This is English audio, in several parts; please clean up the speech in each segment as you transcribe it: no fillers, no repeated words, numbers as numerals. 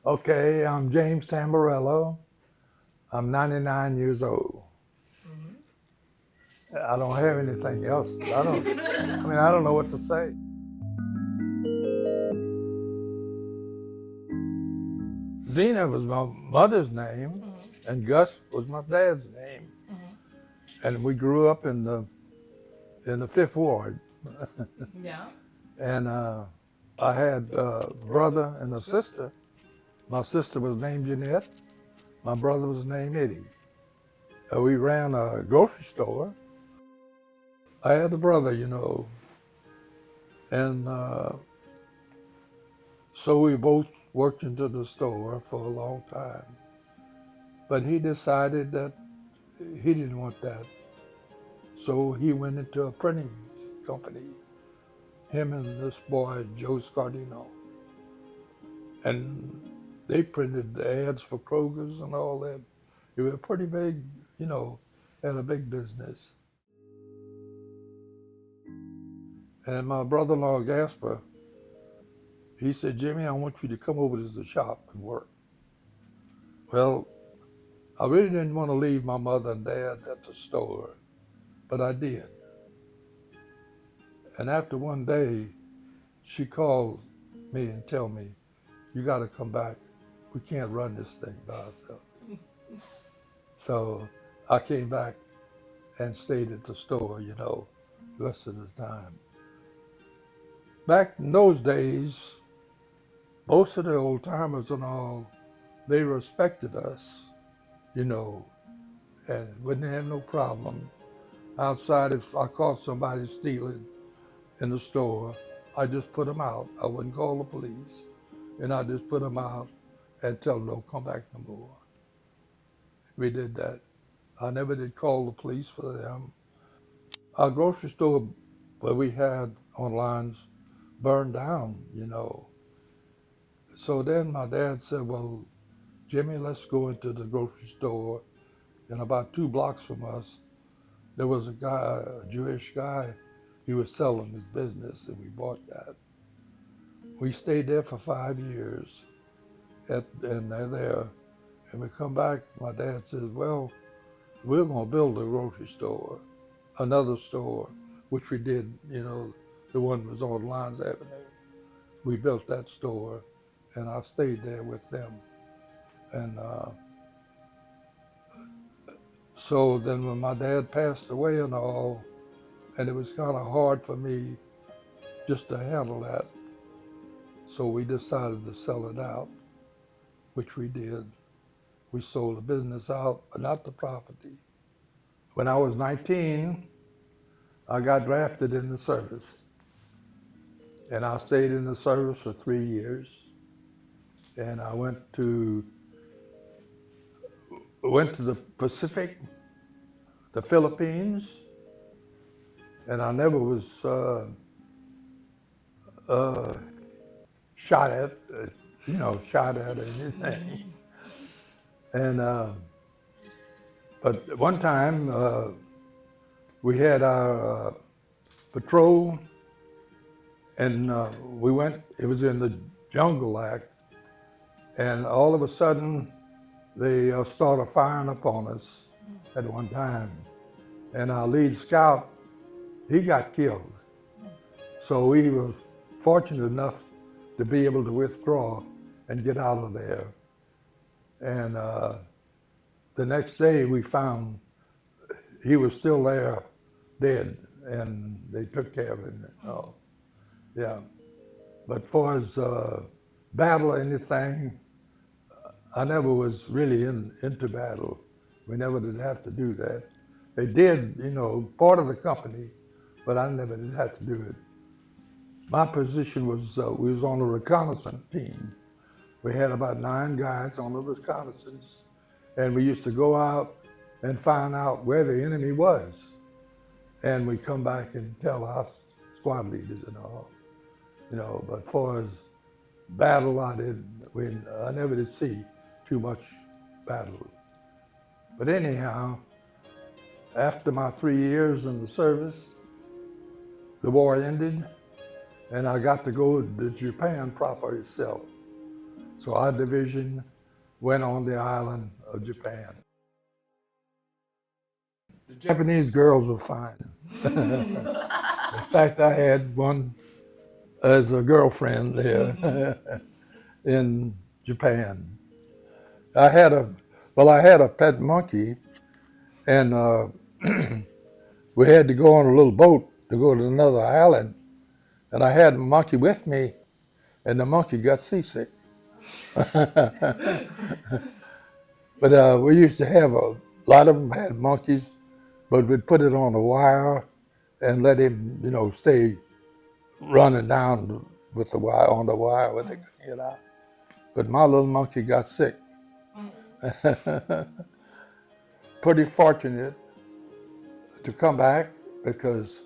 Okay, I'm James Tamborello. I'm 99 years old. I don't have anything else. I don't know what to say. Zena was my mother's name, and Gus was my dad's name. And we grew up in the Fifth Ward. Yeah. And I had a brother and a sister. My sister was named Jeanette. My brother was named Eddie. We ran a grocery store. I had a brother, and so we both worked into the store for a long time. But he decided that he didn't want that. So he went into a printing company, him and this boy, Joe Scardino. And they printed the ads for Kroger's and all that. It was pretty big, had a big business. And my brother-in-law, Gasper, he said, Jimmy, I want you to come over to the shop and work. Well, I really didn't want to leave my mother and dad at the store, but I did. And after one day, she called me and tell me, you got to come back. We can't run this thing by ourselves. So I came back and stayed at the store, the rest of the time. Back in those days, most of the old timers and all, they respected us, you know, and wouldn't have no problem. Outside, if I caught somebody stealing in the store, I just put them out. I wouldn't call the police, and I just put them out and tell them don't come back no more. We did that. I never did call the police for them. Our grocery store where we had on lines burned down, So then my dad said, well, Jimmy, let's go into the grocery store. And about 2 blocks from us, there was a guy, a Jewish guy, he was selling his business, and we bought that. We stayed there for 5 years, and they're there. And we come back, my dad says, well, we're going to build a grocery store, another store, which we did, the one was on Lyons Avenue. We built that store, and I stayed there with them. And so then when my dad passed away and all, and it was kind of hard for me just to handle that, so we decided to sell it out, which we did. We sold the business out, but not the property. When I was 19, I got drafted in the service, and I stayed in the service for 3 years. And I went to the Pacific, the Philippines, and I never was uh, shot at, shot at or anything. And but one time we had our patrol, and we went. It was in the Jungle Act, and all of a sudden they started firing upon us at one time, and our lead scout, he got killed. So we were fortunate enough to be able to withdraw and get out of there. And the next day we found he was still there, dead, and they took care of him. Yeah. But for his battle or anything, I never was really into battle. We never did have to do that. They did, part of the company, but I never did have to do it. My position was, we was on a reconnaissance team. We had about 9 guys on the reconnaissance, and we used to go out and find out where the enemy was. And we come back and tell our squad leaders and all, but for as battle, I never did see too much battle. But anyhow, after my 3 years in the service, the war ended, and I got to go to Japan proper itself. So our division went on the island of Japan. The Japanese girls were fine. In fact, I had one as a girlfriend there in Japan. I had a, I had a pet monkey, and we had to go on a little boat to go to another island, and I had the monkey with me, and the monkey got seasick. But we used to have a lot of them had monkeys, but we'd put it on a wire and let him, stay running down with the wire on the wire when they could get out. But my little monkey got sick. Pretty fortunate to come back because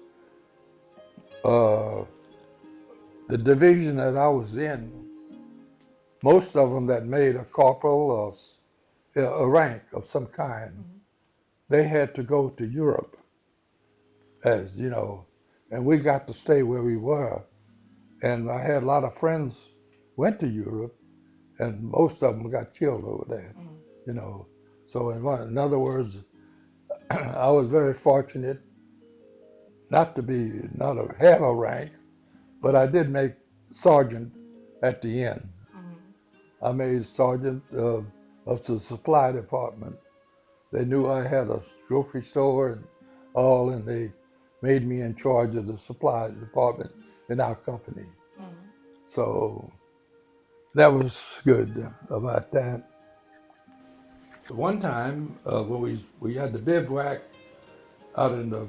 the division that I was in, most of them that made a corporal or a rank of some kind, they had to go to Europe, as you know, and we got to stay where we were. And I had a lot of friends went to Europe, and most of them got killed over there, So in other words, I was very fortunate not to have a rank, but I did make sergeant at the end. I made sergeant of the supply department. They knew I had a grocery store and all, and they made me in charge of the supply department in our company. So that was good about that. One time when we had the bivouac out in the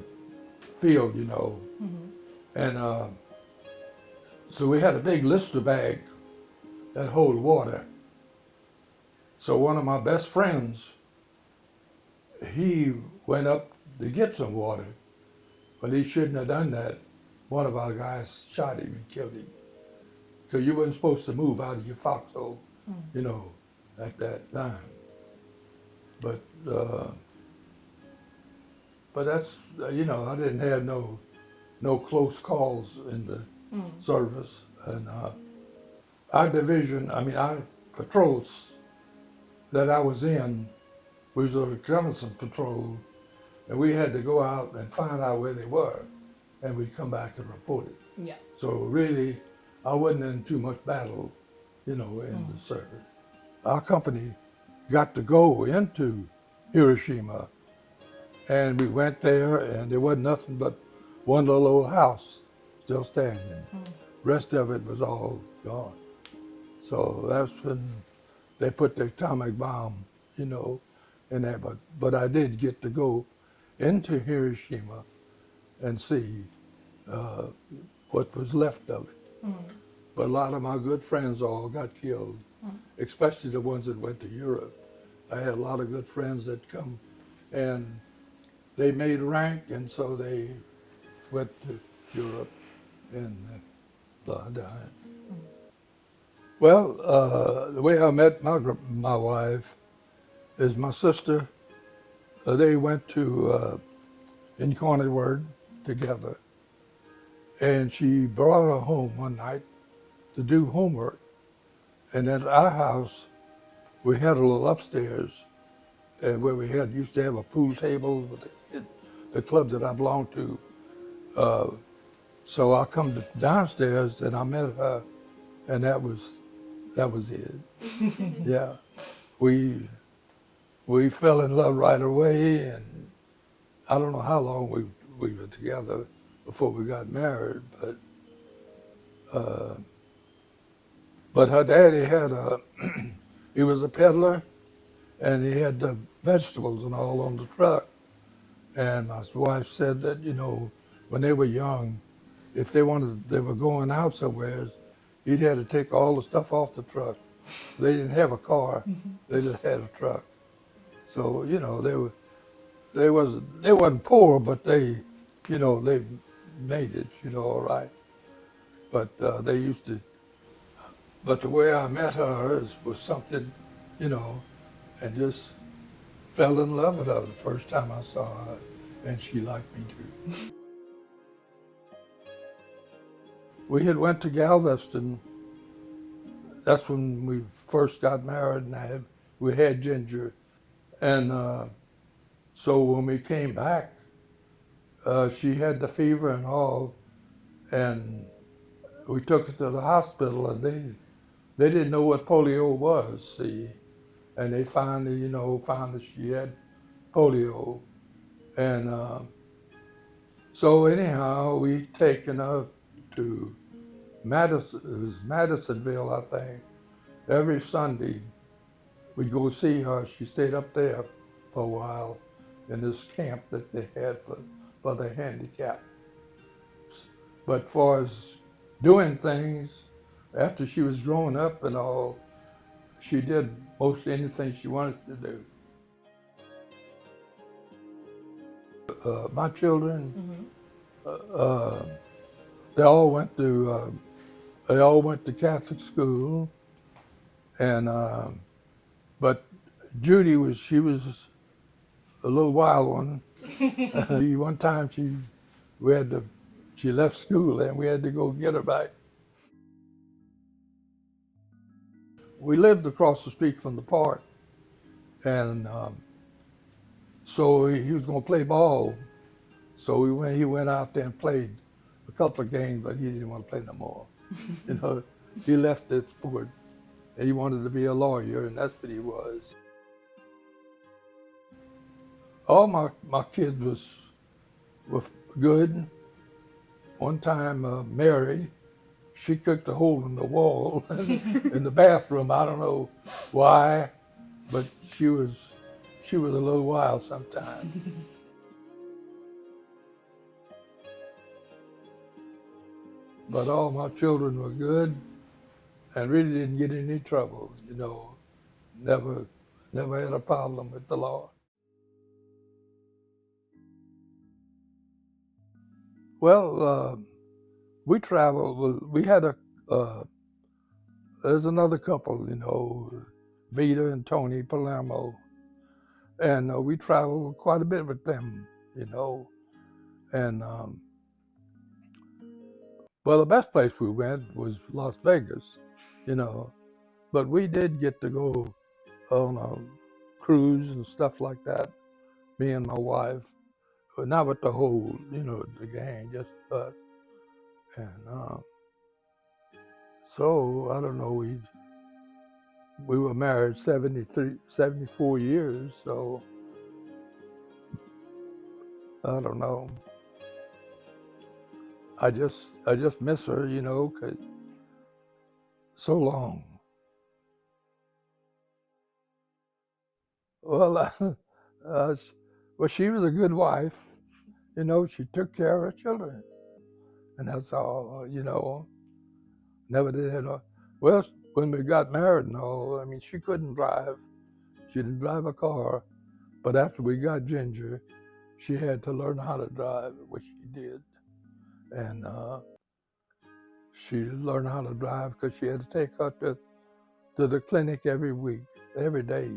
field, and so we had a big Lister bag that hold water. So one of my best friends, he went up to get some water, but he shouldn't have done that. One of our guys shot him and killed him. So you weren't supposed to move out of your foxhole, at that time. But that's, I didn't have no close calls in the service. And our division, our patrols that I was in, we was a reconnaissance patrol, and we had to go out and find out where they were, and we'd come back and report it. Yeah. So really, I wasn't in too much battle, in the service. Our company got to go into Hiroshima, and we went there, and there wasn't nothing but one little old house still standing. Rest of it was all gone. So that's when they put the atomic bomb, in there. But I did get to go into Hiroshima and see what was left of it. But a lot of my good friends all got killed, especially the ones that went to Europe. I had a lot of good friends that come, and they made rank, and so they went to Europe and died. Well, the way I met my wife is my sister. They went to Incarnate together, and she brought her home one night to do homework. And at our house, we had a little upstairs, where we used to have a pool table with the club that I belonged to. So I come downstairs and I met her, and that was it. Yeah, we fell in love right away, and I don't know how long we were together before we got married, but her daddy had he was a peddler, and he had the vegetables and all on the truck. And my wife said that, when they were young, if they were going out somewhere, he'd had to take all the stuff off the truck. They didn't have a car, they just had a truck. So, they wasn't poor, but they made it, all right. But they used to, but the way I met her was something, and just fell in love with her the first time I saw her, and she liked me too. We had went to Galveston. That's when we first got married, and we had Ginger, and so when we came back, she had the fever and all, and we took her to the hospital, and they didn't know what polio was, see, and they finally, found that she had polio, and so anyhow, we taken her to Madison, it was Madisonville, I think. Every Sunday, we'd go see her. She stayed up there for a while in this camp that they had for the handicapped. But for as doing things, after she was grown up and all, she did most anything she wanted to do. My children, uh, they all went to Catholic school, and but Judy she was a little wild one. One time she left school and we had to go get her back. We lived across the street from the park, and so he was going to play ball. So he went out there and played a couple of games, but he didn't want to play no more. He left that sport. And he wanted to be a lawyer, and that's what he was. All my kids were good. One time, Mary, she cooked a hole in the wall in the bathroom. I don't know why, but she was a little wild sometimes. But all my children were good and really didn't get in any trouble, Never had a problem with the law. Well, we traveled. We had there's another couple, Vita and Tony Palermo, and we traveled quite a bit with them, and well, the best place we went was Las Vegas, but we did get to go on a cruise and stuff like that, me and my wife, but not with the whole, the gang, just us, and so I don't know, we were married 74 years, so I don't know. I just miss her, 'cause so long. Well, well, she was a good wife, she took care of her children, and that's all, Never did have no. Well, when we got married and all, I mean, she couldn't drive. She didn't drive a car, but after we got Ginger, she had to learn how to drive, which she did, and she learned how to drive because she had to take her to the clinic every week, every day,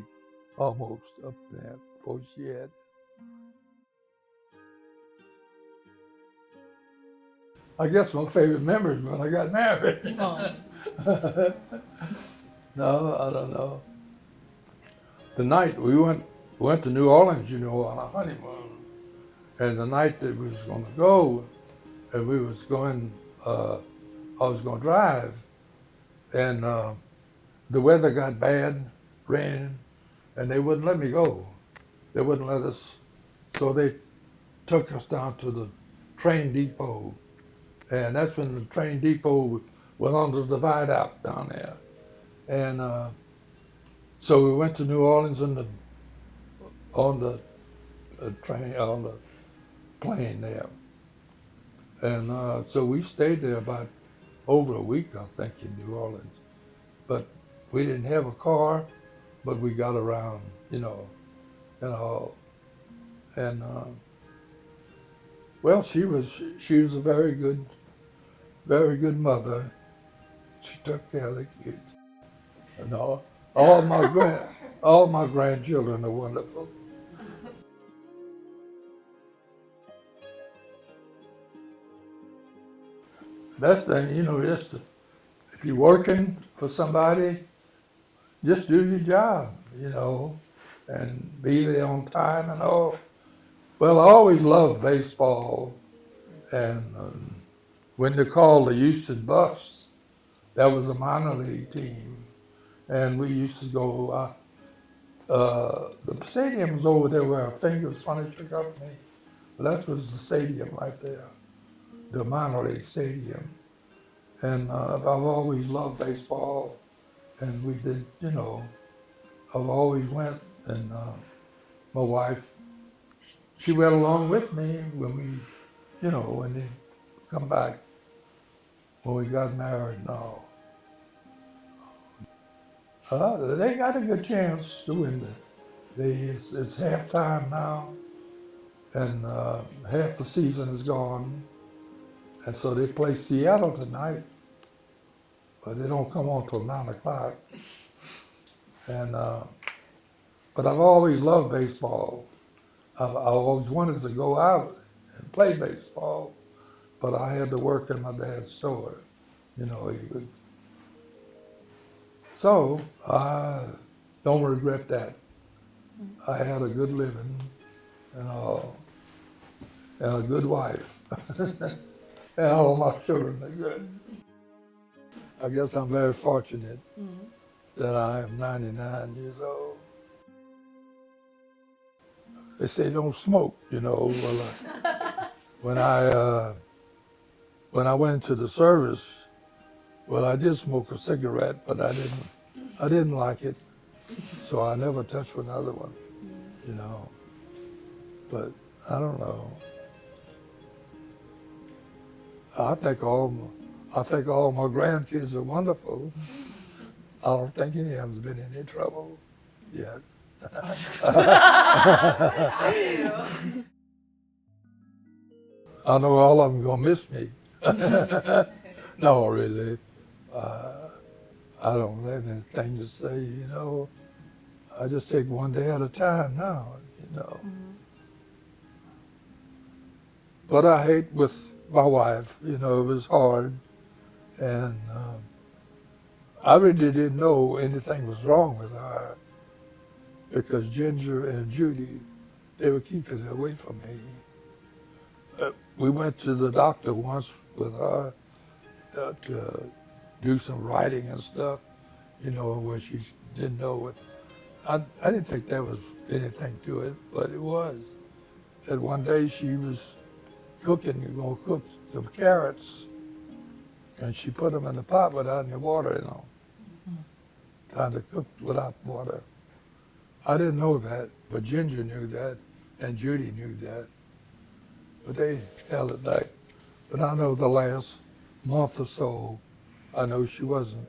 almost up there before she had. I guess my favorite memory is when I got married. Oh. No, I don't know. The night we went to New Orleans, on a honeymoon, and the night that we was going to go, and we was going, I was going to drive, and the weather got bad, raining, and they wouldn't let me go. They wouldn't let us, so they took us down to the train depot, and that's when the train depot went on the viaduct down there, and so we went to New Orleans on the train, on the plane there, and so we stayed there about over a week, I think, in New Orleans, but we didn't have a car, but we got around, and all, and well, she was a very good mother. She took care of the kids, and all my grandchildren are wonderful. Best thing, just if you're working for somebody, just do your job, and be there on time and all. Well, I always loved baseball, and when they called the Houston Bucks, that was a minor league team, and we used to go. The stadium was over there where Fingers Furniture Company. That was the stadium right there, the minor league stadium. And I've always loved baseball, and we did, I've always went, and my wife, she went along with me when when they come back, when we got married and all. They got a good chance to win it's halftime now, and half the season is gone, and so they play Seattle tonight, but they don't come on till 9 o'clock. And but I've always loved baseball. I always wanted to go out and play baseball, but I had to work in my dad's store. He would. So I don't regret that. I had a good living and a good wife, and all my children are good. I guess I'm very fortunate that I am 99 years old. They say don't smoke, Well, when I went into the service, well, I did smoke a cigarette, but I didn't like it, so I never touched another one, But I don't know. I think all my grandkids are wonderful. I don't think any of them's been in any trouble yet. I know all of them gonna miss me. No, really. I don't have anything to say, I just take one day at a time now. But I hate with my wife, it was hard. And I really didn't know anything was wrong with her because Ginger and Judy, they were keeping it away from me. We went to the doctor once with her to do some writing and stuff, where she didn't know what. I didn't think there was anything to it, but it was. And one day she was cooking, going to cook some carrots, and she put them in the pot without any water, trying to cook without water. I didn't know that, but Ginger knew that, and Judy knew that. But they held it back. But I know the last month or so, I know she wasn't,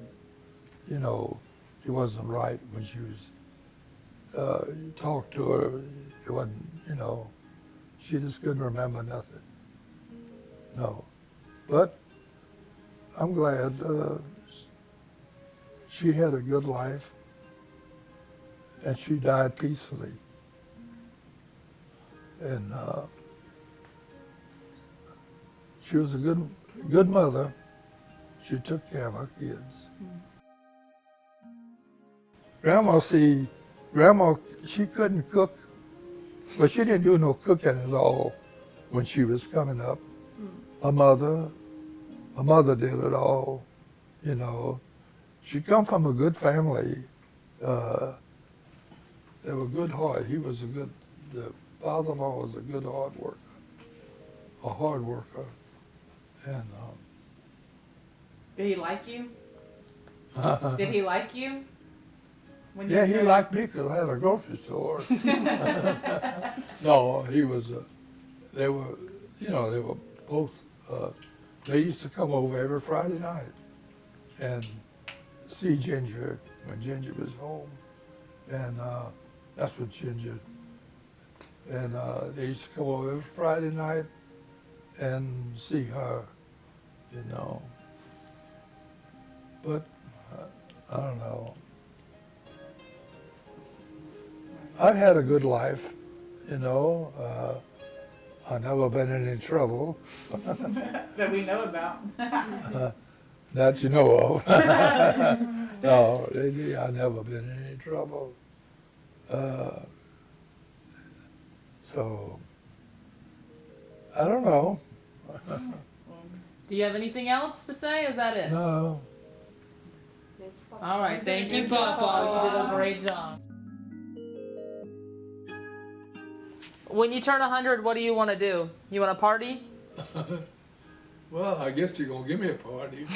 she wasn't right when she was, you talked to her, it wasn't, she just couldn't remember nothing. No. But I'm glad she had a good life and she died peacefully. And she was a good mother. She took care of her kids. Grandma, she couldn't cook, but she didn't do no cooking at all when she was coming up. Her mother did it all, She come from a good family. They were good hard. The father-in-law was a good hard worker. And did he like you? Did he like you? Yeah, he liked me because I had a grocery store. No, they were both, they used to come over every Friday night and see Ginger when Ginger was home. And that's what Ginger, and they used to come over every Friday night and see her, But I don't know. I've had a good life, I've never been in any trouble. That we know about. That you know of. No, I never been in any trouble. So, I don't know. Do you have anything else to say? Is that it? No. All right. Thank you, Papa. You did a great job. When you turn 100, what do you want to do? You want to party? Well, I guess you're gonna give me a party.